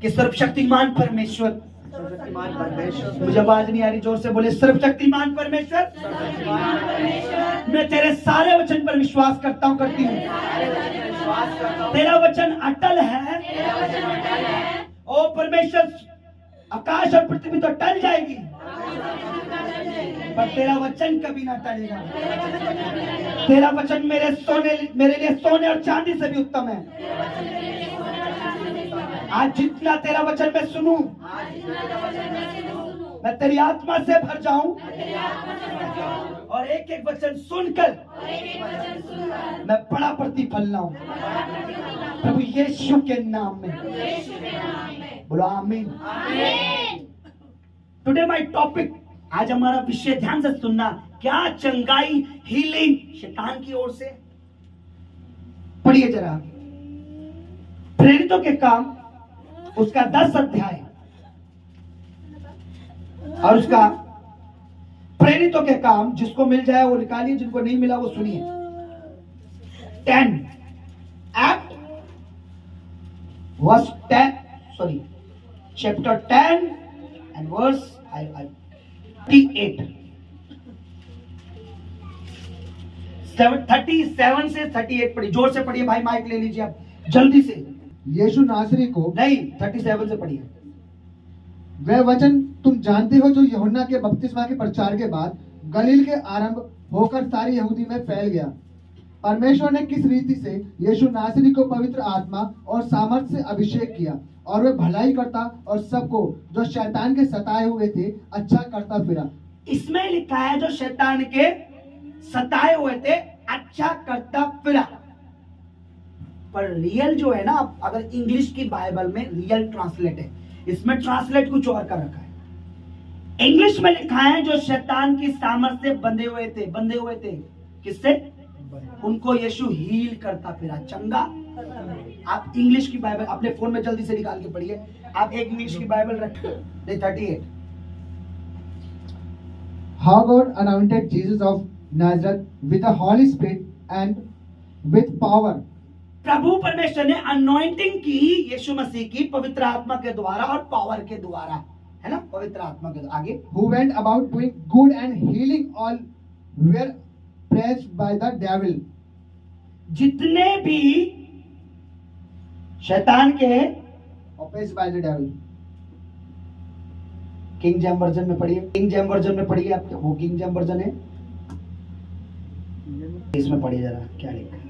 कि सर्वशक्तिमान परमेश्वर, मुझे आवाज नहीं आ रही, जोर से बोले, सर्वशक्तिमान परमेश्वर, मैं तेरे सारे वचन पर विश्वास करता हूँ, करती हूँ। तेरा वचन अटल है। ओ परमेश्वर, आकाश और पृथ्वी तो टल जाएगी, पर तेरा वचन कभी ना टलेगा। तेरा वचन मेरे लिए सोने और चांदी से भी उत्तम है। आज जितना तेरा वचन मैं सुनूं, मैं तेरी आत्मा से भर जाऊं और एक एक वचन सुनकर मैं बड़ा प्रतिफल लाऊं, प्रभु यीशु के नाम में। बोलो आमीन। टुडे माय टॉपिक, आज हमारा विषय, ध्यान से सुनना, क्या चंगाई, हीलिंग शैतान की ओर से। पढ़िए जरा, प्रेरितों के काम उसका 10 अध्याय और उसका प्रेरितों के काम, जिसको मिल जाए वो निकालिए, जिनको नहीं मिला वो सुनिए। 10 act verse 10 sorry chapter 10 and verse 38 37 से 38 पढ़िए, जोर से पढ़िए भाई, माइक ले लीजिए आप जल्दी से। यीशु नासरी को, नहीं, 37 से पढ़िए। वह वचन तुम जानते हो जो यूहन्ना के बपतिस्मा के प्रचार के बाद गलील के आरंभ होकर सारी यहूदी में फैल गया। परमेश्वर ने किस रीति से यीशु नासरी को पवित्र आत्मा और सामर्थ्य से अभिषेक किया और वह भलाई करता और सबको जो शैतान के सताए हुए थे अच्छा करता फिरा। इसमें लिखा है जो शैतान के सताए हुए थे अच्छा करता फिरा। पर रियल जो है ना, अगर इंग्लिश की बाइबल में रियल ट्रांसलेट है, इसमें ट्रांसलेट कुछ और कर रखा है। इंग्लिश में लिखा है जो शैतान की सामर्थ्य से बंधे हुए थे। किससे? उनको यीशु हील करता फिरा, चंगा। आप इंग्लिश की बाइबल अपने फोन में जल्दी से निकाल के पढ़िए। आप एक इंग्लिश की बाइबल रखिए, 38। How God anointed Jesus of Nazareth with the Holy Spirit and with power. प्रभु परमेश्वर ने अनॉइंटिंग की यीशु मसीह की पवित्र आत्मा के द्वारा और पावर के द्वारा, है ना, पवित्र आत्मा के द्वारा। आगे, Who went about doing good and healing all were pressed by the devil. जितने भी शैतान के Oppressed by the devil. King James version में पढ़िए, किंग जेम वर्जन में पढ़िए। आप वो किंग जेम वर्जन है, इसमें पढ़िए जरा क्या लिखा है।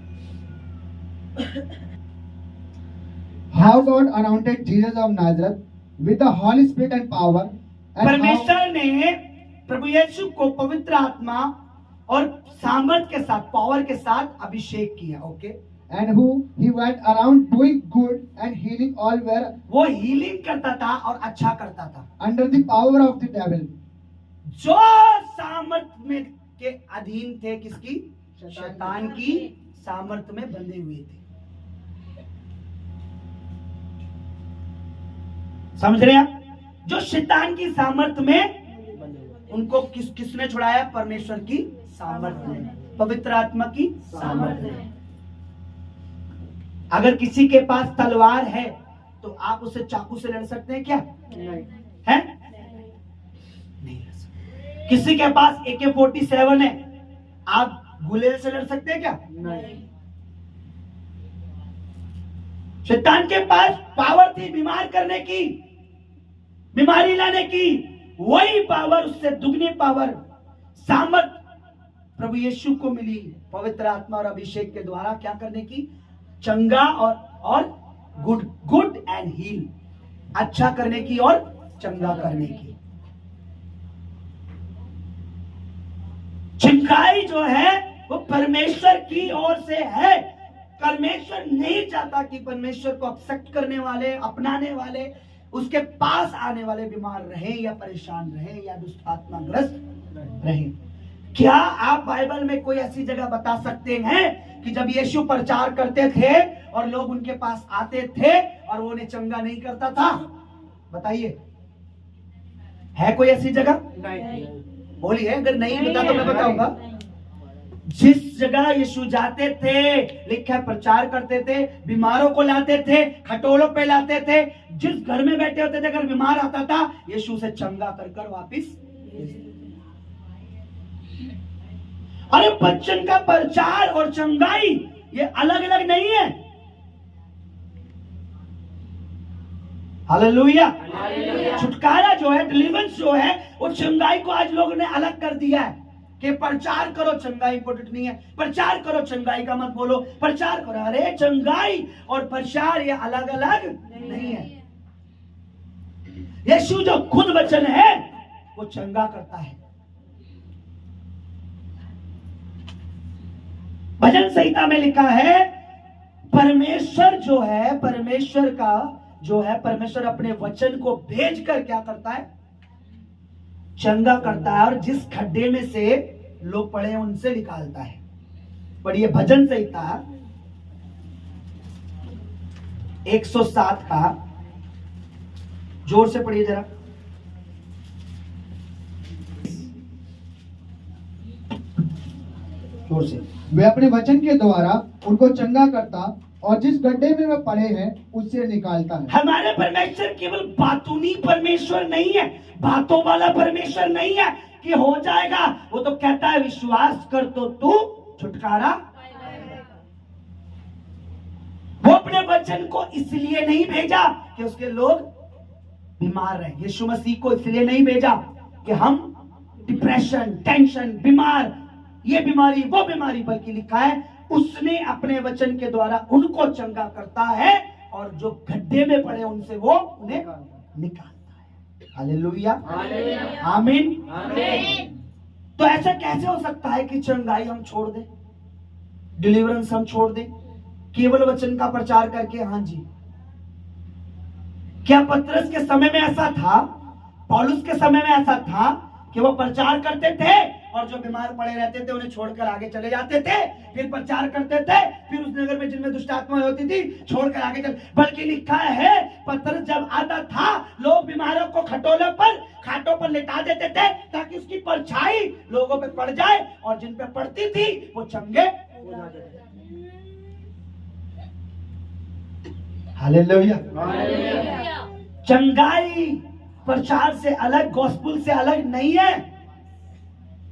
How God anointed Jesus of Nazareth with the Holy Spirit and power. And परमेश्वर ने प्रभु यीशु को पवित्र आत्मा और सामर्थ के साथ, पावर के साथ अभिषेक किया। Okay, and who he went around doing good and healing all were वो हीलिंग करता था और अच्छा करता था under the power of the devil. जो सामर्थ में के अधीन थे, किसकी? शैतान की सामर्थ में बंधे हुए थे। समझ रहे हैं आप? जो शैतान की सामर्थ में, उनको किसने छुड़ाया? परमेश्वर की सामर्थ ने, पवित्र आत्मा की सामर्थ ने। अगर किसी के पास तलवार है तो आप उसे चाकू से लड़ सकते हैं क्या? नहीं है, नहीं लड़ सकते। किसी के पास AK-47 है, आप गुलेल से लड़ सकते हैं क्या? नहीं। शैतान के पास पावर थी बीमार करने की, बीमारी लाने की, वही पावर, उससे दुगनी पावर, सामर्थ प्रभु यीशु को मिली पवित्र आत्मा और अभिषेक के द्वारा। क्या करने की? चंगा और गुड एंड हील, अच्छा करने की और चंगा करने की। चंगाई जो है वो परमेश्वर की ओर से है। परमेश्वर नहीं चाहता कि परमेश्वर को एक्सेप्ट करने वाले, अपनाने वाले, उसके पास आने वाले बीमार रहे या परेशान रहे या दुष्ट आत्मा ग्रस्त रहे। क्या आप बाइबल में कोई ऐसी जगह बता सकते हैं कि जब यीशु प्रचार करते थे और लोग उनके पास आते थे और वो उन्हें चंगा नहीं करता था? बताइए, है कोई ऐसी जगह? नहीं। बोलिए, अगर नहीं बता तो मैं बताऊंगा। जिस जगह यीशु जाते थे, लिखा है प्रचार करते थे, बीमारों को लाते थे, खटोलों पे लाते थे, जिस घर में बैठे होते थे अगर बीमार आता था यीशु से चंगा कर वापिस। अरे वचन का प्रचार और चंगाई ये अलग अलग नहीं है। हालेलुया। छुटकारा जो है, डिलीवरेंस जो है, वो चंगाई को आज लोगों ने अलग कर दिया है कि प्रचार करो, चंगाई इंपॉर्टेंट नहीं है। प्रचार करो, चंगाई का मत बोलो, प्रचार करो। अरे चंगाई और प्रचार ये अलग अलग नहीं है। यीशु जो खुद वचन है वो चंगा करता है। भजन संहिता में लिखा है परमेश्वर जो है, परमेश्वर का जो है, परमेश्वर अपने वचन को भेजकर क्या करता है? चंगा करता है, और जिस खड्डे में से लोग पड़े हैं उनसे निकालता है। पढ़िए भजन संहिता 107 का, जोर से पढ़िए जरा। जोर से। वे अपने वचन के द्वारा उनको चंगा करता और जिस गड्ढे में वे पड़े हैं उससे निकालता है। हमारे परमेश्वर केवल बातूनी परमेश्वर नहीं है, बातों वाला परमेश्वर नहीं है कि हो जाएगा। वो तो कहता है विश्वास कर तो तू छुटकारा। वो अपने वचन को इसलिए नहीं भेजा कि उसके लोग बीमार रहे। यीशु मसीह को इसलिए नहीं भेजा कि हम डिप्रेशन, टेंशन, बीमार, ये बीमारी, वो बीमारी, बल्कि लिखा है उसने अपने वचन के द्वारा उनको चंगा करता है और जो गड्ढे में पड़े उनसे वो उन्हें निकालता है। हालेलुया, आमीन। तो ऐसा कैसे हो सकता है कि चंगाई हम छोड़ दें, डिलीवरेंस हम छोड़ दें केवल वचन का प्रचार करके? हाँ जी। क्या पतरस के समय में ऐसा था, पौलुस के समय में ऐसा था कि वो प्रचार करते थे और जो बीमार पड़े रहते थे उन्हें छोड़कर आगे चले जाते थे, फिर प्रचार करते थे, फिर उस नगर में जिनमें दुष्ट आत्माएं होती थी छोड़कर आगे चले? बल्कि लिखा है पतरस जब आता था लोग बीमारों को खटोले पर, खाटों पर लेटा देते थे ताकि उसकी परछाई लोगों पे पड़ जाए, और जिन पे पड़ती थी वो चंगे हो जाते थे। हालेलुया। चंगाई प्रचार से अलग, गॉस्पेल से अलग नहीं है।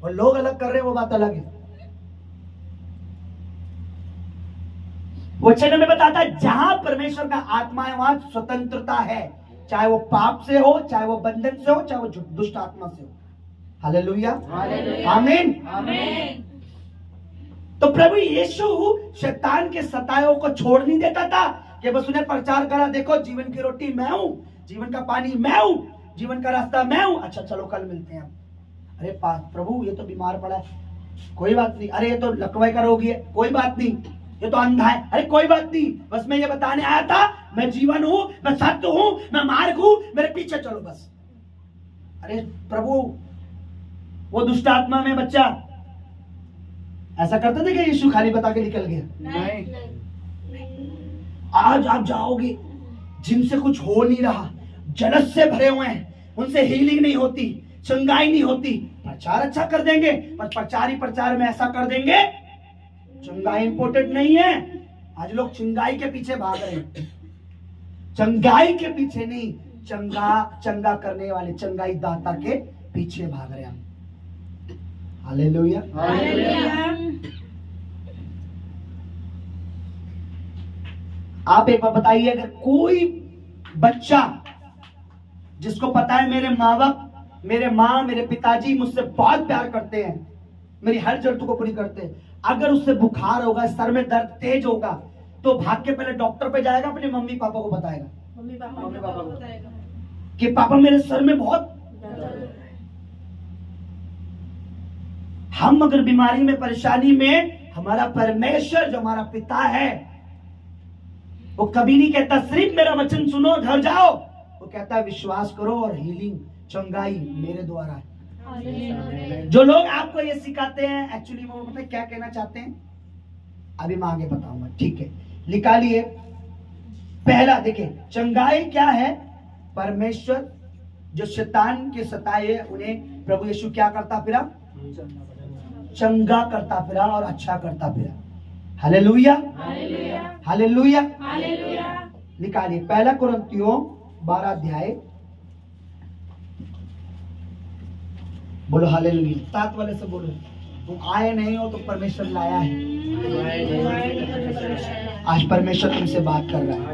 और लोग अलग कर रहे हैं वो बात अलग है। वचन में बताता है जहां परमेश्वर का आत्मा है वहां स्वतंत्रता है, चाहे वो पाप से हो, चाहे वो बंधन से हो, चाहे वो दुष्ट आत्मा से हो। हालेलुया, आमीन। तो प्रभु यीशु शैतान के सतायों को छोड़ नहीं देता था कि बस उन्हें प्रचार करा, देखो जीवन की रोटी मैं हूं, जीवन का पानी मैं हूं, जीवन का रास्ता मैं हूं। अच्छा चलो कल मिलते हैं। अरे प्रभु ये तो बीमार पड़ा है, कोई बात नहीं। अरे ये तो लकवे का रोगी है, कोई बात नहीं। ये तो अंधा है, अरे कोई बात नहीं। बस मैं ये बताने आया था, मैं जीवन हूं, मैं सत्य हूं, मैं मार्ग हूं, मेरे पीछे चलो बस। अरे प्रभु वो दुष्ट आत्मा में बच्चा ऐसा करते थे कि यीशु खाली बता के निकल गया? नहीं। आज आप जाओगे जिनसे कुछ हो नहीं रहा, जलस से भरे हुए हैं, उनसे हीलिंग नहीं होती, चंगाई नहीं होती, प्रचार अच्छा कर देंगे पर प्रचार ही प्रचार में ऐसा कर देंगे, चंगाई इंपॉर्टेंट नहीं है। आज लोग चंगाई के पीछे भाग रहे हैं, चंगाई के पीछे नहीं, चंगा करने वाले चंगाई दाता के पीछे भाग रहे हैं। हालेलुया। आप एक बार बताइए, अगर कोई बच्चा जिसको पता है मेरे माँ बाप, मेरे माँ, मेरे पिताजी मुझसे बहुत प्यार करते हैं, मेरी हर जरूरत को पूरी करते हैं, अगर उससे बुखार होगा, सर में दर्द तेज होगा, तो भाग के पहले डॉक्टर पे जाएगा, अपने मम्मी पापा को बताएगा, मम्मी पापा को बताएगा कि पापा मेरे सर में बहुत दर्द है। हम अगर बीमारी में, परेशानी में, हमारा परमेश्वर जो हमारा पिता है वो कभी नहीं कहता सिर्फ मेरा वचन सुनो घर जाओ, वो कहता है विश्वास करो और हीलिंग, चंगाई मेरे द्वारा है। जो लोग आपको ये सिखाते हैं एक्चुअली वो पता है क्या कहना चाहते हैं, अभी मैं आगे बताऊंगा, ठीक है? निकालिए पहला, देखिए चंगाई क्या है? परमेश्वर जो शैतान के सताए उन्हें प्रभु यीशु क्या करता? फिर चंगा करता फिरा और अच्छा करता फिरा। Hallelujah, hallelujah. निकालिए 1 कुरिन्थियों 12 अध्याय, बोलो हालेलुया। 7 वाले से बोलो, तुम आए नहीं हो तो परमेश्वर लाया है। आज परमेश्वर तुमसे बात कर रहा है।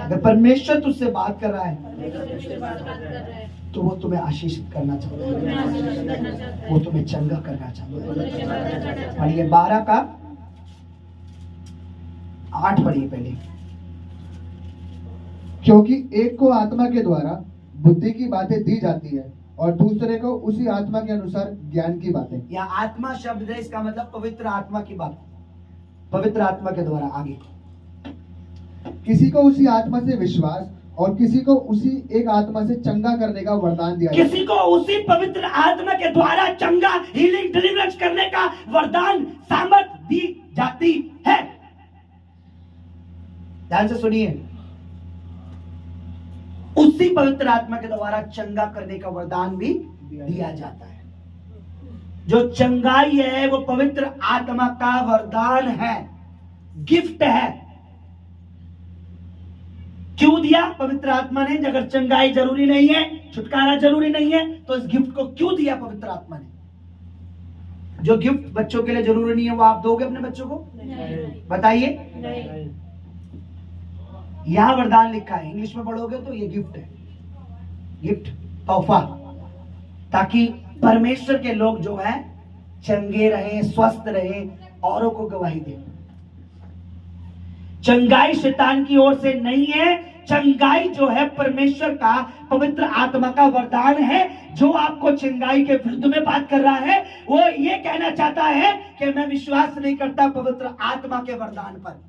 अगर परमेश्वर तुझसे बात कर रहा है तो वो तुम्हें आशीषित करना चाहता है, वो तुम्हें चंगा करना चाहता है। पढ़िए 12 का 8 पढ़िए पहले। क्योंकि एक को आत्मा के द्वारा बुद्धि की बातें दी जाती है और दूसरे को उसी आत्मा के अनुसार ज्ञान की बातें। यहाँ आत्मा शब्द है, इसका मतलब पवित्र आत्मा की बात, पवित्र आत्मा के द्वारा। आगे किसी को उसी आत्मा से विश्वास और किसी को उसी एक आत्मा से चंगा करने का वरदान दिया। किसी को उसी पवित्र आत्मा के द्वारा चंगा, हीलिंग, डिलीवरेंस करने का वरदान, सामर्थ दी जाती है। ध्यान से सुनिए, उसी पवित्र आत्मा के द्वारा चंगा करने का वरदान भी दिया जाता है। जो चंगाई है वो पवित्र आत्मा का वरदान है, गिफ्ट है। क्यों दिया पवित्र आत्मा ने? अगर चंगाई जरूरी नहीं है, छुटकारा जरूरी नहीं है, तो इस गिफ्ट को क्यों दिया पवित्र आत्मा ने? जो गिफ्ट बच्चों के लिए जरूरी नहीं है वो आप दोगे अपने बच्चों को? बताइए। यहां वरदान लिखा है, इंग्लिश में पढ़ोगे तो ये गिफ्ट है, गिफ्ट, तोहफा, ताकि परमेश्वर के लोग जो है चंगे रहे, स्वस्थ रहे, औरों को गवाही दे। चंगाई शैतान की ओर से नहीं है, चंगाई जो है परमेश्वर का, पवित्र आत्मा का वरदान है। जो आपको चंगाई के विरुद्ध में बात कर रहा है वो ये कहना चाहता है कि मैं विश्वास नहीं करता पवित्र आत्मा के वरदान पर।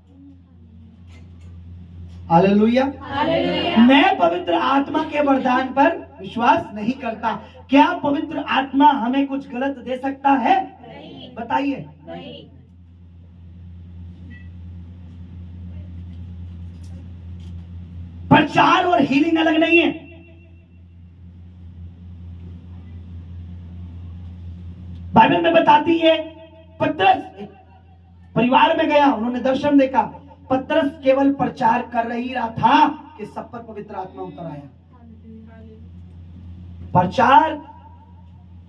हालेलुया। मैं पवित्र आत्मा के वरदान पर विश्वास नहीं करता। क्या पवित्र आत्मा हमें कुछ गलत दे सकता है? नहीं। बताइए। नहीं। प्रचार और हीलिंग अलग नहीं है। बाइबल में बताती है, पतरस परिवार में गया, उन्होंने दर्शन देखा। पतरस केवल प्रचार कर ही रहा था कि सब पर पवित्र आत्मा उतर आया। प्रचार,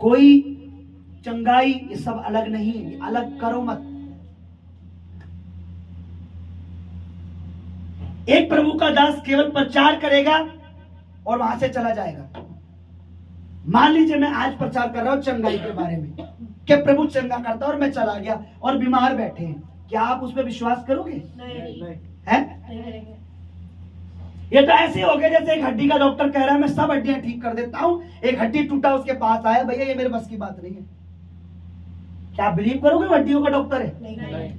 कोई चंगाई, ये सब अलग नहीं है, अलग करो मत। एक प्रभु का दास केवल प्रचार करेगा और वहां से चला जाएगा। मान लीजिए मैं आज प्रचार कर रहा हूं चंगाई के बारे में कि प्रभु चंगा करता और मैं चला गया और बीमार बैठे हैं, क्या आप उस पर विश्वास करोगे? नहीं। है? नहीं। ये तो ऐसे हो गया जैसे एक हड्डी का डॉक्टर कह रहा है मैं सब हड्डियां ठीक कर देता हूं, एक हड्डी टूटा उसके पास आया, भैया ये मेरे बस की बात नहीं है। क्या आप बिलीव करोगे वो हड्डियों का डॉक्टर है? नहीं।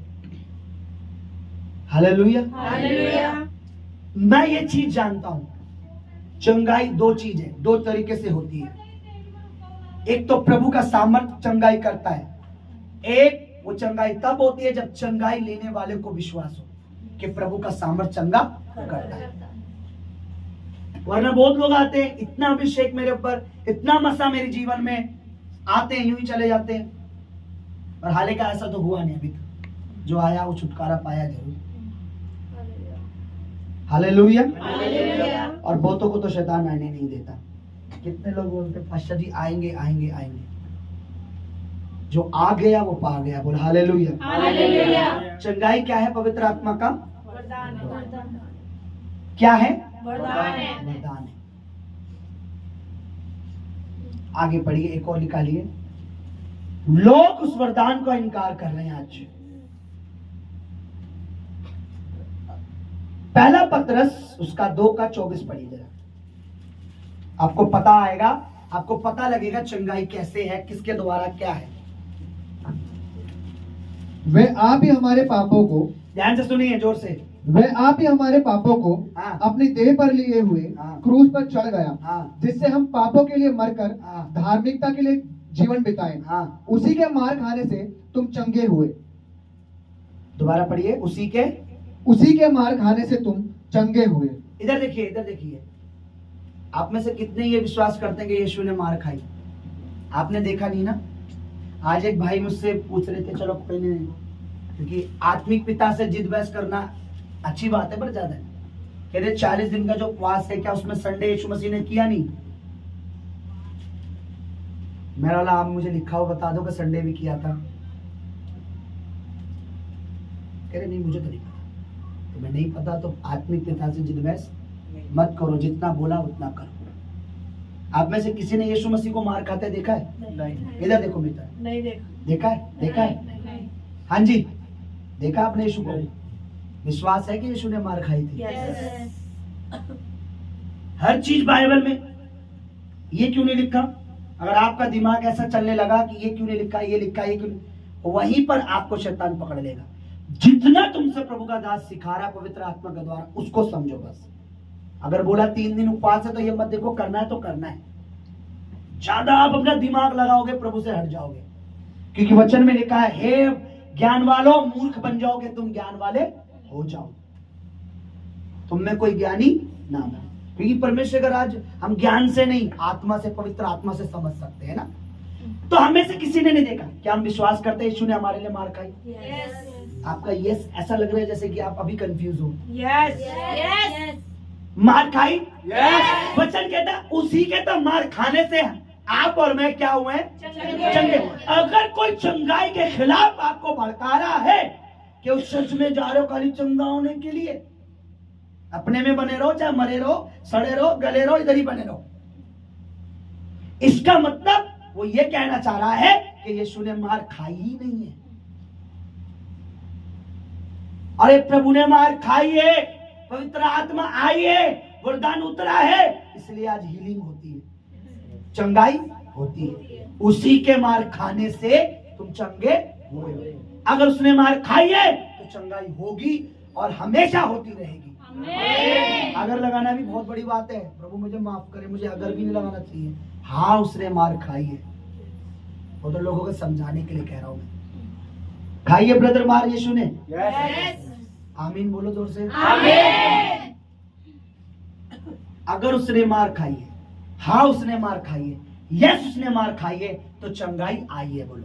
हालेलुया। हालेलुया। मैं ये चीज जानता हूं, चंगाई दो चीज है, दो तरीके से होती है। एक तो प्रभु का सामर्थ चंगाई करता है, एक वो चंगाई तब होती है जब चंगाई लेने वाले को विश्वास हो कि प्रभु का सामर्थ चंगा करता है। वरना बहुत लोग आते हैं, इतना अभिषेक मेरे ऊपर, इतना मसा मेरे जीवन में, आते हैं यूं ही चले जाते हैं, और हाले का ऐसा तो हुआ नहीं अभी तक। जो आया वो छुटकारा पाया जरूर। हालेलुया। और बहुतों को तो शैतान आने नहीं देता। कितने लोग बोलते पास्टर जी आएंगे आएंगे आएंगे, जो आ गया वो पा गया। बोल हालेलुया। चंगाई क्या है? पवित्र आत्मा का वरदान। क्या है? वरदान है। आगे पढ़िए, एक और निकालिए। लोग उस वरदान का इनकार कर रहे हैं आज। पहला पतरस उसका 2 का 24 पढ़िए जरा, आपको पता आएगा, आपको पता लगेगा चंगाई कैसे है, किसके द्वारा क्या है। वे आप ही हमारे पापों को, ध्यान से सुनिए जोर से, वे आप ही हमारे पापों को अपनी देह पर लिए हुए क्रूस पर चढ़ गया, जिससे हम पापों के लिए मरकर धार्मिकता के लिए जीवन बिताएं। उसी के मार खाने से तुम चंगे हुए। दोबारा पढ़िए, उसी के मार खाने से तुम चंगे हुए। इधर देखिए, इधर देखिए, आप में से कितने ये विश्वास करते हैं कि यीशु ने मार खाई? आपने देखा नहीं ना, आज एक भाई मुझसे पूछ रहे थे, चलो कोई नहीं, क्योंकि आत्मिक पिता से जिद बहस करना अच्छी बात है पर ज्यादा है। कह रहे 40 दिन का जो उपवास है, क्या उसमें संडे यीशु मसीह ने किया नहीं? मेरा वाला आप मुझे लिखा हो बता दो कि संडे भी किया था। कह रहे नहीं मुझे तो नहीं पता। तो मैं नहीं पता तो आत्मिक पिता से जिद बहस मत करो, जितना बोला उतना करो। आप में से किसी ने यीशु मसीह को मार खाते देखा है? नहीं। इधर देखो मित्र, नहीं देखा। देखा है? देखा है? नहीं। हाँ जी, देखा आपने यीशु को? विश्वास है कि यीशु ने मार खाई थी? यस। हर चीज बाइबल में। ये क्यों नहीं लिखा? अगर आपका दिमाग ऐसा चलने लगा कि ये क्यों नहीं लिखा, ये लिखा, ये क्यों नहीं, वहीं पर आपको शैतान पकड़ लेगा। जितना तुमसे प्रभु का दास सिखा रहा पवित्र आत्मा के द्वारा, उसको समझो बस। अगर बोला 3 दिन उपवास है तो ये मत देखो, करना है तो करना है। ज्यादा आप अपना दिमाग लगाओगे प्रभु से हट जाओगे, क्योंकि वचन में लिखा है, हे ज्ञान वालों मूर्ख बन जाओगे तुम, ज्ञान वाले हो जाओ। तुम में कोई ज्ञानी ना बने, क्योंकि परमेश्वर का राज हम ज्ञान से नहीं, आत्मा से, पवित्र आत्मा से समझ सकते हैं ना। तो हमें से किसी ने नहीं देखा। क्या हम विश्वास करते हैं यीशु ने हमारे लिए मार खाई? यस। आपका यस ऐसा लग रहा है जैसे कि आप अभी कंफ्यूज हो। यस। यस। मार खाई? वचन कहता है उसी के तो मार खाने से आप और मैं क्या हुए? चंगे। अगर कोई चंगाई के खिलाफ आपको भड़का रहा है कि उस चर्च में जा रहे हो खाली चंगा होने के लिए, अपने में बने रहो, चाहे मरे रहो, सड़े रहो, गले रहो, इधर ही बने रहो। इसका मतलब वो ये कहना चाह रहा है कि यीशु ने मार खाई ही नहीं है। अरे प्रभु ने मार खाई है, पवित्र आत्मा आई है, वरदान उतरा है, इसलिए आज हीलिंग होती है, चंगाई होती है। उसी के मार खाने से तुम चंगे हुए। अगर उसने मार खाई है तो चंगाई होगी और हमेशा होती रहेगी। अगर लगाना भी बहुत बड़ी बात है, प्रभु मुझे माफ करे, मुझे अगर भी नहीं लगाना चाहिए। हाँ उसने मार खाई है, वो तो लोगों को समझाने के लिए कह रहा हूं मैं। खाई है ब्रदर मार यीशु ने? आमीन बोलो जोर से। आमीन। अगर उसने मार खाई है, हाँ उसने मार खाई है, यस उसने मार खाई है, तो चंगाई आई है। बोलो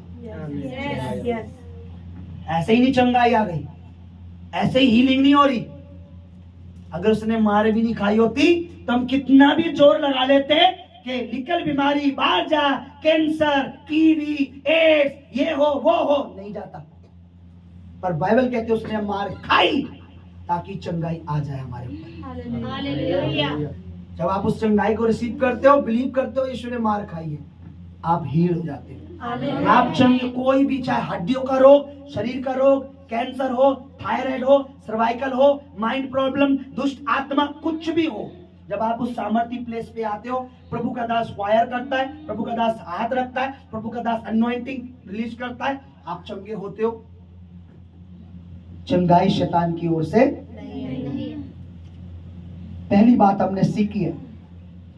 यस। ऐसे ही नहीं चंगाई आ गई, ऐसे ही हीलिंग नहीं हो रही। अगर उसने मार भी नहीं खाई होती तो हम कितना भी जोर लगा लेते कि निकल बीमारी, बाहर जा, कैंसर, टीवी, एड्स, ये हो वो हो, नहीं जाता। पर बाइबल कहते हैं उसने मार खाई ताकि चंगाई आ जाए हमारे ऊपर। हालेलुया। जब आप उस चंगाई को रिसीव करते हो, बिलीव करते हो यीशु ने मार खाई है, आप हील हो जाते हो। आमीन। आप चंगे, कोई भी, चाहे हड्डियों का रोग, शरीर का रोग, कैंसर हो, थायराइड हो, सर्वाइकल हो, माइंड प्रॉब्लम, दुष्ट आत्मा, कुछ भी हो, जब आप उस सामर्थ्य प्लेस पे आते हो, प्रभु का दास वायर करता है, प्रभु का दास हाथ रखता है, प्रभु का दास अनॉइंटिंग रिलीज करता है, आप चंगे होते हो। चंगाई शैतान की ओर से नहीं। पहली बात हमने सीखी है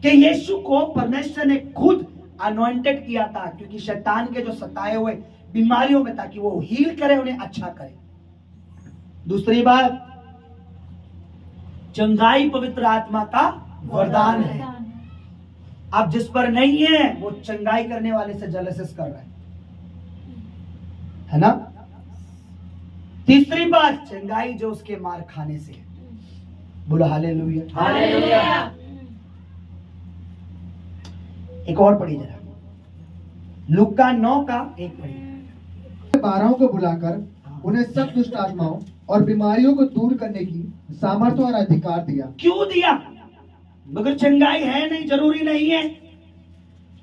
कि यीशु को परमेश्वर ने खुद अनॉइंटेड किया था, क्योंकि शैतान के जो सताए हुए बीमारियों में, ताकि वो हील करे, उन्हें अच्छा करे। दूसरी बात, चंगाई पवित्र आत्मा का वरदान है। अब जिस पर नहीं है वो चंगाई करने वाले से जलसेस कर रहा है ना। तीसरी बात, चंगाई जो उसके मार खाने से है। बोलो हालेलुया। हालेलुया। एक और पढ़ी जरा, लूका 9 का 1 पढ़ी। 12 को बुलाकर उन्हें सब दुष्ट आत्माओं और बीमारियों को दूर करने की सामर्थ्य और अधिकार दिया। क्यों दिया? मगर चंगाई है नहीं, जरूरी नहीं है।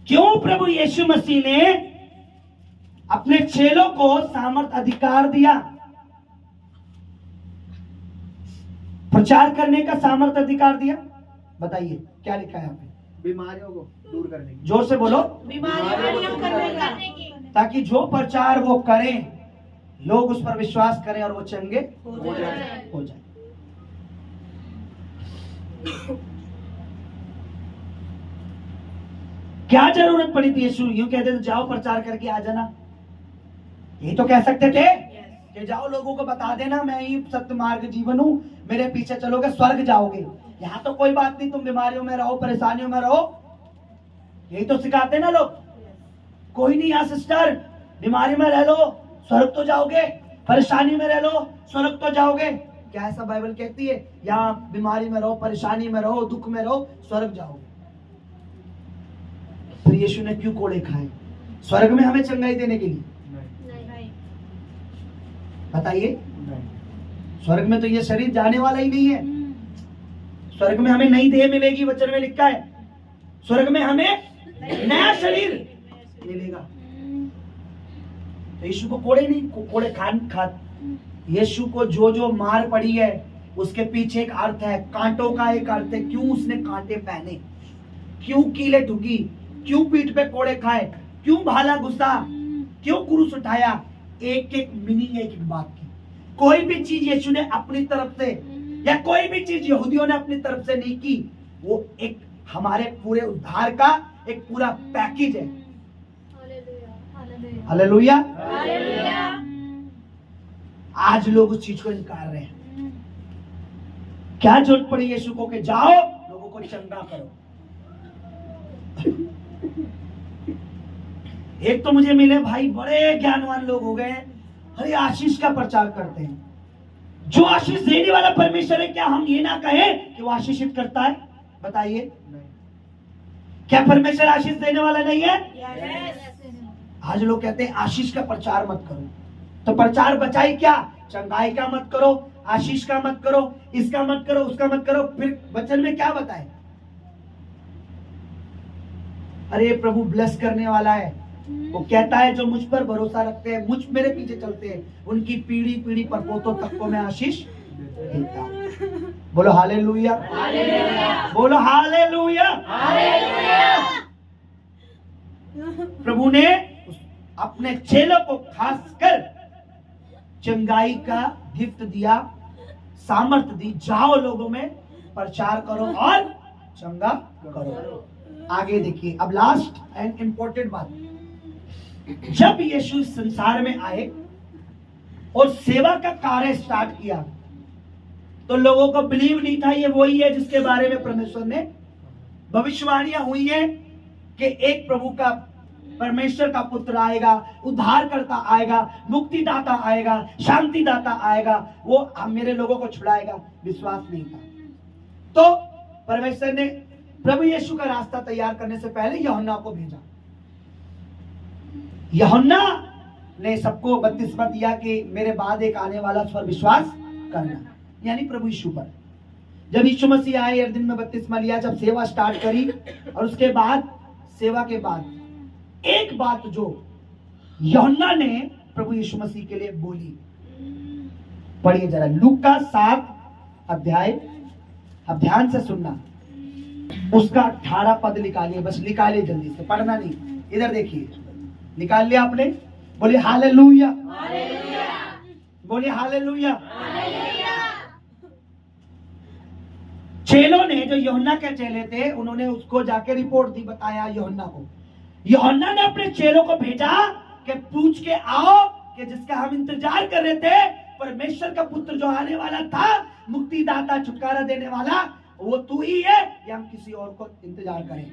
क्यों प्रभु यीशु मसीह ने अपने चेलों को सामर्थ्य अधिकार दिया? प्रचार करने का सामर्थ्य अधिकार दिया। बताइए क्या लिखा है यहाँ पे? बीमारियों को दूर करने की। जोर से बोलो। बीमारियों करने का। ताकि जो प्रचार वो करें, लोग उस पर विश्वास करें और वो चंगे हो जाए। हो जाए। क्या जरूरत पड़ी थी? यीशु यूं कहते तो जाओ प्रचार करके आ जाना, ये तो कह सकते थे कि जाओ लोगों को बता देना मैं ही सत्य मार्ग जीवन हूं, मेरे पीछे चलोगे स्वर्ग जाओगे। यहाँ तो कोई बात नहीं, तुम बीमारियों में रहो, परेशानियों में रहो, यही तो सिखाते ना लोग। कोई नहीं यहाँ सिस्टर, बीमारी में रह लो स्वर्ग तो जाओगे, परेशानी में रह लो स्वर्ग तो जाओगे। क्या ऐसा बाइबल कहती है? या बीमारी में रहो, परेशानी में रहो, दुख में रहो, स्वर्ग जाओगे। फिर यीशु ने क्यों कोड़े खाए? स्वर्ग में हमें चंगाई देने के लिए? नहीं। बताइए। स्वर्ग में तो ये शरीर जाने वाला ही नहीं है। स्वर्ग में हमें नई देह मिलेगी, वचन में लिखा है। स्वर्ग में हमें नया शरीर मिलेगा। तो यीशु को कोड़े नहीं, कोड़े खा यीशु को जो जो मार पड़ी है उसके पीछे एक अर्थ है, कांटों का एक अर्थ है। क्यों उसने कांटे पहने, क्यों कीले ठुकी, क्यों पीठ पे कोड़े खाए, क्यों भाला घुसा, क्यों क्रूस उठाया? एक एक मीनिंग, एक एक बात की। कोई भी चीज यीशु ने अपनी तरफ से या कोई भी चीज यहूदियों ने अपनी तरफ से नहीं की, वो एक हमारे पूरे उद्धार का एक पूरा पैकेज है। हालेलुया। आज लोग उस चीज को इनकार रहे हैं। क्या जरूरत पड़ी यीशु को कि जाओ लोगों को चंगा करो? एक तो मुझे मिले भाई बड़े ज्ञानवान लोग हो गए हैं, अरे आशीष का प्रचार करते हैं। जो आशीष देने वाला परमेश्वर है, क्या हम ये ना कहें कि वो आशीषित करता है? बताइए, क्या परमेश्वर आशीष देने वाला नहीं है? आज लोग कहते हैं आशीष का प्रचार मत करो। तो प्रचार बचाई क्या? चंगाई का मत करो, आशीष का मत करो, इसका मत करो, उसका मत करो। फिर वचन में क्या बताए? अरे प्रभु ब्लेस करने वाला है। वो कहता है जो मुझ पर भरोसा रखते हैं, मुझ मेरे पीछे चलते हैं, उनकी पीढ़ी पीढ़ी परपोतों तक को मैं आशीष देता। बोलो हालेलुया, बोलो हालेलुया। प्रभु ने अपने चेलों को खासकर चंगाई का गिफ्ट दिया, सामर्थ्य दी। जाओ लोगों में प्रचार करो और चंगा करो। आगे देखिए, अब लास्ट एंड इंपॉर्टेंट बात। जब यीशु संसार में आए और सेवा का कार्य स्टार्ट किया तो लोगों को बिलीव नहीं था ये वही है जिसके बारे में परमेश्वर ने भविष्यवाणियां हुई है कि एक प्रभु का, परमेश्वर का पुत्र आएगा, उद्धार करता आएगा, मुक्तिदाता आएगा, शांतिदाता आएगा, वो हम मेरे लोगों को छुड़ाएगा। विश्वास नहीं था। तो परमेश्वर ने प्रभु यीशु का रास्ता तैयार करने से पहले यूहन्ना को भेजा। यूहन्ना ने सबको बपतिस्मा दिया कि मेरे बाद एक आने वाला उस पर विश्वास करना, यानी प्रभु यीशु पर। जब यीशु मसीह आए, यरदन में बपतिस्मा लिया, जब सेवा स्टार्ट करी, और उसके बाद सेवा के बाद एक बात जो यूहन्ना ने प्रभु यीशु मसीह के लिए बोली, पढ़िए जरा लूका 7 अध्याय, अब ध्यान से सुनना, उसका 18 पद निकालिए, बस निकालिए जल्दी से, पढ़ना नहीं, इधर देखिए। निकाल लिया आपने? बोलिए हालेलुया, बोलिए हालेलुया। चेलों ने, जो यूहन्ना के चेले थे, उन्होंने उसको जाके रिपोर्ट दी, बताया यूहन्ना को। यूहन्ना ने अपने चेलों को भेजा कि पूछ के आओ कि जिसका हम इंतजार कर रहे थे, परमेश्वर का पुत्र जो आने वाला था, मुक्तिदाता, छुटकारा देने वाला, वो तू ही है या हम किसी और को इंतजार करें?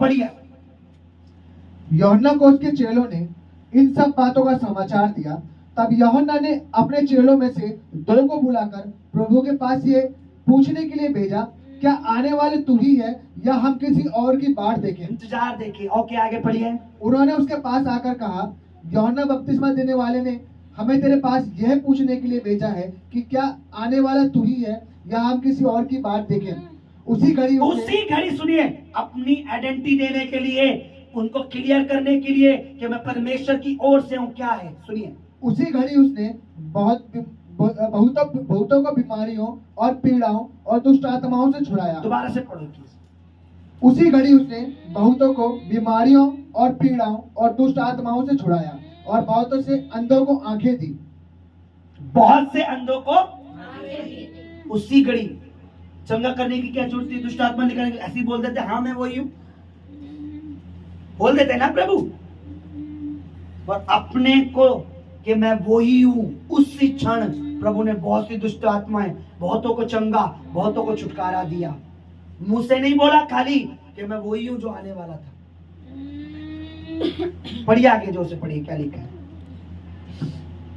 पढ़िए। यूहन्ना को उसके चेलों ने इन सब बातों का समाचार दिया। तब यूहन्ना ने अपने चेलों में से 2 को बुलाकर प्रभु के पास ये पूछने के लिए भेजा, क्या आने वाले तू ही है या हम किसी और की बाट देखें? इंतजार देखिए। और क्या आगे पढ़िए। उन्होंने उसके पास आकर कहा, यूहन्ना बपतिस्मा देने वाले ने हमें तेरे पास यह पूछने के लिए भेजा है कि क्या आने वाला तू ही है या हम किसी और की बाट देखें? उसी घड़ी सुनिए, अपनी आइडेंटिटी देने के लिए, उनको क्लियर करने के लिए कि मैं परमेश्वर की ओर से हूँ, क्या है सुनिए। उसी घड़ी उसने बहुतों को बीमारियों और पीड़ाओं और दुष्ट आत्माओं से छुड़ाया। दोबारा से पढ़ो। उसी घड़ी उसने बहुतों को बीमारियों और पीड़ाओं और दुष्ट आत्माओं से छुड़ाया और बहुतों से अंधों को आंखें दी। बहुत से अंधों को उसी घड़ी। चंगा करने की क्या जरूरत थी? दुष्ट आत्मा निकालने की? ऐसे ही बोल देते, हाँ मैं वही हूं, बोल देते ना प्रभु। और अपने को कि मैं वही हूं, उसी क्षण प्रभु ने बहुत सी दुष्ट आत्माएं, बहुतों को चंगा, बहुतों को छुटकारा दिया। मुंह से नहीं बोला खाली कि मैं वही हूं जो आने वाला था। पढ़िए आगे, जोर से पढ़िए, क्या लिखा है।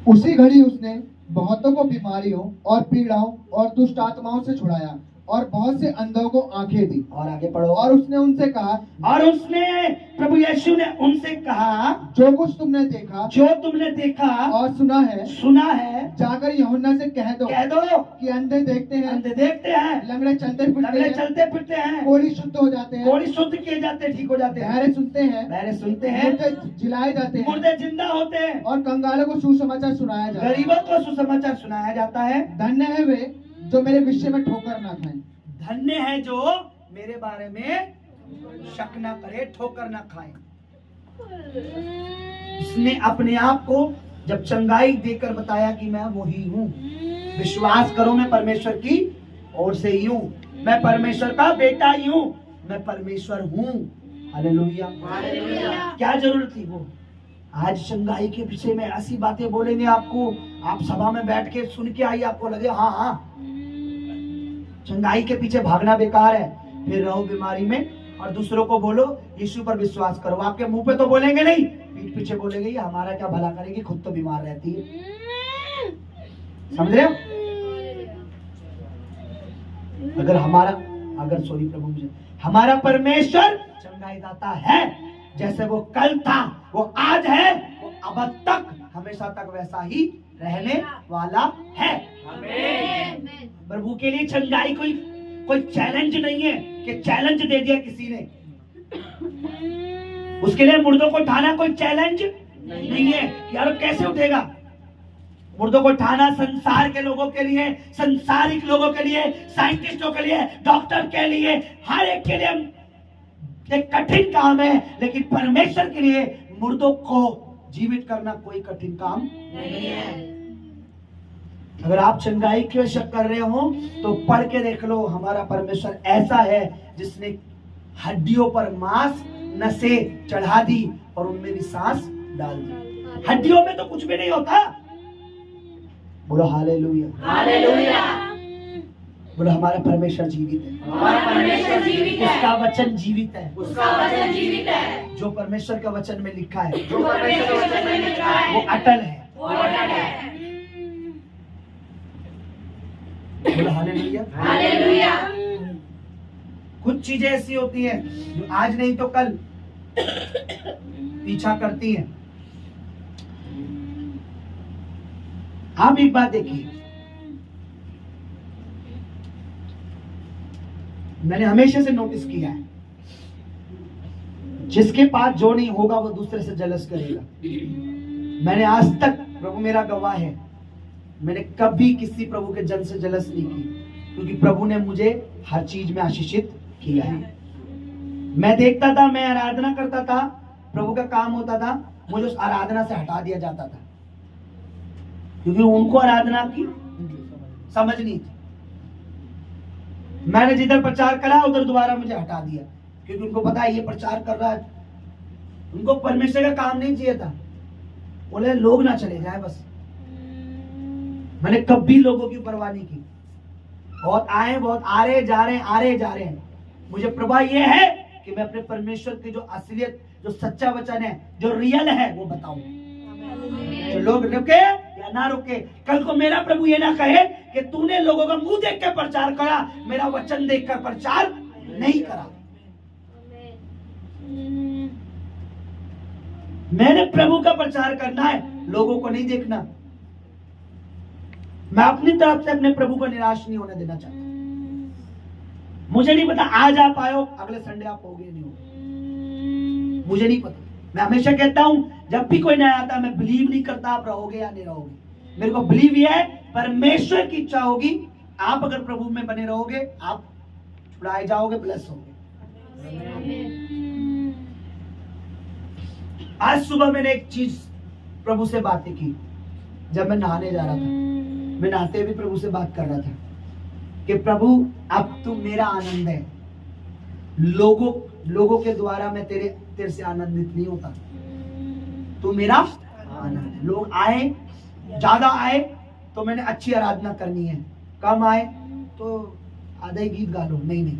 उसी घड़ी उसने बहुतों को बीमारियों और पीड़ाओं और दुष्ट आत्माओं से छुड़ाया और बहुत से अंधों को आंखें दी। और आगे पढ़ो। और उसने उनसे कहा, और उसने, प्रभु यीशु ने उनसे कहा, जो कुछ तुमने देखा जो तुमने देखा और सुना है जाकर यूहन्ना से कह दो कह दो कि अंधे देखते हैं, अंधे देखते हैं, लंगड़े चलते लंगड़े फिरते हैं, चलते फिरते हैं, कोढ़ी शुद्ध हो जाते हैं, कोढ़ी शुद्ध किए जाते हैं, ठीक हो जाते हैं, बहरे सुनते हैं, बहरे सुनते हैं, मुर्दे जिलाए जाते हैं, मुर्दे जिंदा होते हैं, और कंगालों को सुसमाचार सुनाया जाता है। गरीबों को सुसमाचार सुनाया जाता है। धन्य है वे जो मेरे विषय में ठोकर ना खाएं। धन्य है जो मेरे बारे में शक ना करे, ठोकर ना खाए। उसने अपने आप को जब चंगाई देकर बताया कि मैं वही हूँ, विश्वास करो मैं परमेश्वर की ओर से ही हूँ, मैं परमेश्वर का बेटा ही हूँ, मैं परमेश्वर हूँ। हालेलुया। क्या जरूरत थी वो? आज चंगाई के पीछे में ऐसी बातें बोलेंगे आपको, आप सभा में बैठ के सुन के आइए, आपको लगे हाँ हाँ, चंगाई के पीछे भागना बेकार है। फिर रहो बीमारी में और दूसरों को बोलो यीशु पर विश्वास करो। आपके मुंह पे तो बोलेंगे नहीं, पीठ पीछे बोलेंगे ये हमारा क्या भला करेगी, खुद तो बीमार रहती है। समझ रहे हो? अगर सॉरी प्रभु, मुझे हमारा परमेश्वर चंगाई दाता है, जैसे वो कल था, वो आज है, वो अब तक हमेशा तक वैसा ही रहने वाला है। प्रभु के लिए चंगाई कोई चैलेंज नहीं है कि चैलेंज दे दिया किसी ने। उसके लिए मुर्दों को उठाना कोई चैलेंज नहीं है कि यार कैसे उठेगा। मुर्दों को उठाना संसार के लोगों के लिए, संसारिक लोगों के लिए, साइंटिस्टों के लिए, डॉक्टर के लिए, हर एक के लिए एक कठिन काम है, लेकिन परमेश्वर के लिए मुर्दों को जीवित करना कोई कठिन काम नहीं है। अगर आप चंगाई के शक कर रहे हो तो पढ़ के देख लो, हमारा परमेश्वर ऐसा है जिसने हड्डियों पर मांस नसें चढ़ा दी और उनमें भी सांस डाल दी। हड्डियों में तो कुछ भी नहीं होता। बोलो हालेलुया, हालेलुया। बोलो हमारा परमेश्वर जीवित है, हमारा परमेश्वर जीवित है, उसका वचन जीवित है, उसका वचन जीवित है, जो परमेश्वर का वचन में लिखा है, जो परमेश्वर के वचन में लिखा है, वो अटल है, वो अटल है। बोलो हालेलुया, हालेलुया। कुछ चीजें ऐसी होती हैं जो आज नहीं तो कल पीछा करती हैं। आप एक बात देखिए, मैंने हमेशा से नोटिस किया है, जिसके पास जो नहीं होगा वो दूसरे से जलस करेगा। मैंने आज तक, प्रभु मेरा गवाह है, मैंने कभी किसी प्रभु के जन से जलस नहीं की, क्योंकि प्रभु ने मुझे हर चीज में आशीषित किया है। मैं देखता था, मैं आराधना करता था, प्रभु का काम होता था, मुझे उस आराधना से हटा दिया जाता था, क्योंकि उनको आराधना की समझ नहीं थी। मैंने जिधर प्रचार करा उधर दोबारा मुझे हटा दिया, क्योंकि उनको पता है ये प्रचार कर रहा है। उनको परमेश्वर का काम नहीं चाहिए था, बोले लोग ना चले जाए बस। मैंने कभी लोगों की परवाह नहीं की। बहुत आए, बहुत आ रहे जा रहे हैं, आ रहे जा रहे हैं। मुझे परवाह ये है कि मैं अपने परमेश्वर की जो असलियत, जो सच्चा वचन है, जो रियल है, वो बताऊं। जो लोग रुके या ना रुके, कल को मेरा प्रभु ये ना कहे कि तूने लोगों का मुंह देख कर प्रचार करा, मेरा वचन देखकर प्रचार नहीं करा। मैंने प्रभु का प्रचार करना है, लोगों को नहीं देखना। मैं अपनी तरफ से अपने प्रभु को निराश नहीं होने देना चाहता। मुझे नहीं पता आज आप आए हो, अगले संडे आप होगे नहीं होगे, मुझे नहीं पता। मैं हमेशा कहता हूं, जब भी कोई नया आता मैं बिलीव नहीं करता आप रहोगे या नहीं रहोगे। मेरे को बिलीव ये है, परमेश्वर की इच्छा होगी, आप अगर प्रभु में बने रहोगे, आप छुड़ाए जाओगे, ब्लेस होगे। आज सुबह मैंने एक चीज प्रभु से बातें की। जब मैं नहाने जा रहा था, मैं नहाते हुए प्रभु से बात कर रहा था कि प्रभु अब तू मेरा आनंद है, लोगों के द्वारा मैं तेरे से आनंदित नहीं होता, तू मेरा आनंद है। लोग आए, ज्यादा आए तो मैंने अच्छी आराधना करनी है, कम आए तो आधा ही गीत गा लो, नहीं,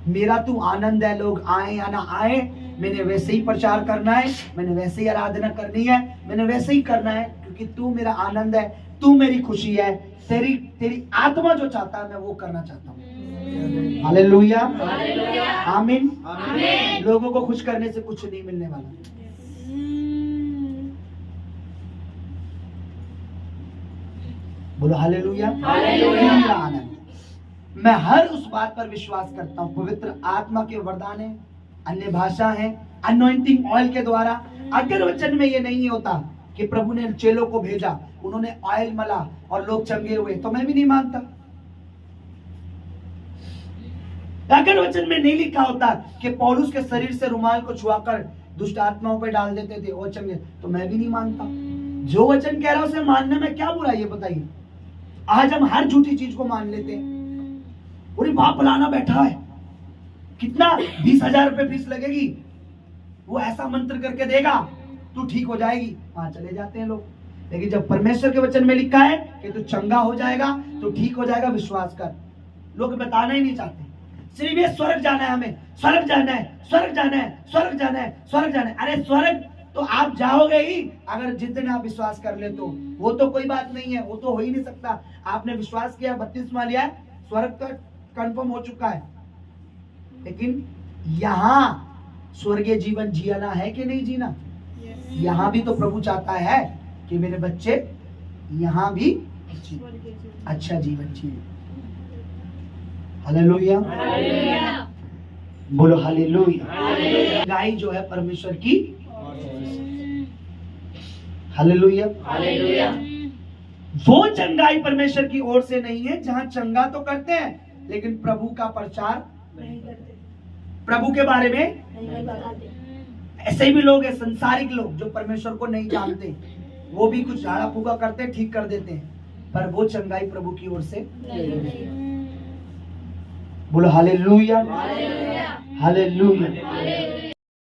मेरा तू आनंद है। लोग आए या ना आए, मैंने वैसे ही प्रचार करना है, मैंने वैसे ही आराधना करनी है, मैंने वैसे ही करना है, क्योंकि तू मेरा आनंद है, तू मेरी खुशी है, तेरी आत्मा जो चाहता है मैं वो करना चाहता हूँ। हालेलुया, आमीन। लोगों को खुश करने से कुछ नहीं मिलने वाला। बोलो हालेलुया। मेरा आनंद, मैं हर उस बात पर विश्वास करता हूँ, पवित्र आत्मा के वरदान है, अन्य भाषा है, अनॉइंटिंग ऑयल के द्वारा। अगर वचन में ये नहीं होता कि प्रभु ने चेलों को भेजा, उन्होंने ऑयल मला और लोग चंगे हुए, तो मैं भी नहीं मानता। अगर वचन में नहीं लिखा होता कि पौलुस के शरीर से रुमाल को छुआकर दुष्ट आत्माओं पर डाल देते थे और चंगे, तो मैं भी नहीं मानता। जो वचन कह रहा है उसे मानने में क्या बुराई है बताइए। आज हम हर झूठी चीज को मान लेते हैं। अरे बाप फलाना बैठा है, कितना 20,000 रुपए फीस लगेगी, वो ऐसा मंत्र करके देगा तू ठीक हो जाएगी, वहां चले जाते हैं लोग। लेकिन जब परमेश्वर के वचन में लिखा है कि तू चंगा हो जाएगा, तू ठीक हो जाएगा, विश्वास कर। लोग बताना ही नहीं चाहते, सिर्फ ये स्वर्ग जाना है, हमें स्वर्ग जाना है, स्वर्ग जाना है, स्वर्ग जाना है, स्वर्ग जाना है। अरे स्वर्ग तो आप जाओगे ही अगर जिस दिन आप विश्वास कर ले, तो वो तो कोई बात नहीं है, वो तो हो ही नहीं सकता। आपने विश्वास किया, बपतिस्मा लिया, स्वर्ग तो कंफर्म हो चुका है। लेकिन यहाँ स्वर्गीय जीवन जीना है कि नहीं जीना? यहाँ भी तो प्रभु चाहता है कि मेरे बच्चे यहाँ भी अच्छा जीवन जिए। हालेलुया, बोलो हालेलुया। गाय जो है परमेश्वर की, हालेलुया। वो चंगाई परमेश्वर की ओर से नहीं है, जहां चंगा तो करते हैं लेकिन प्रभु का प्रचार नहीं करते, प्रभु के बारे में नहीं बताते। ऐसे भी लोग हैं, संसारिक लोग जो परमेश्वर को नहीं जानते, वो भी कुछ झाड़ा फूका करते, ठीक कर देते हैं, पर वो चंगाई प्रभु की ओर से नहीं। बोलो हालेलुया, हालेलुया।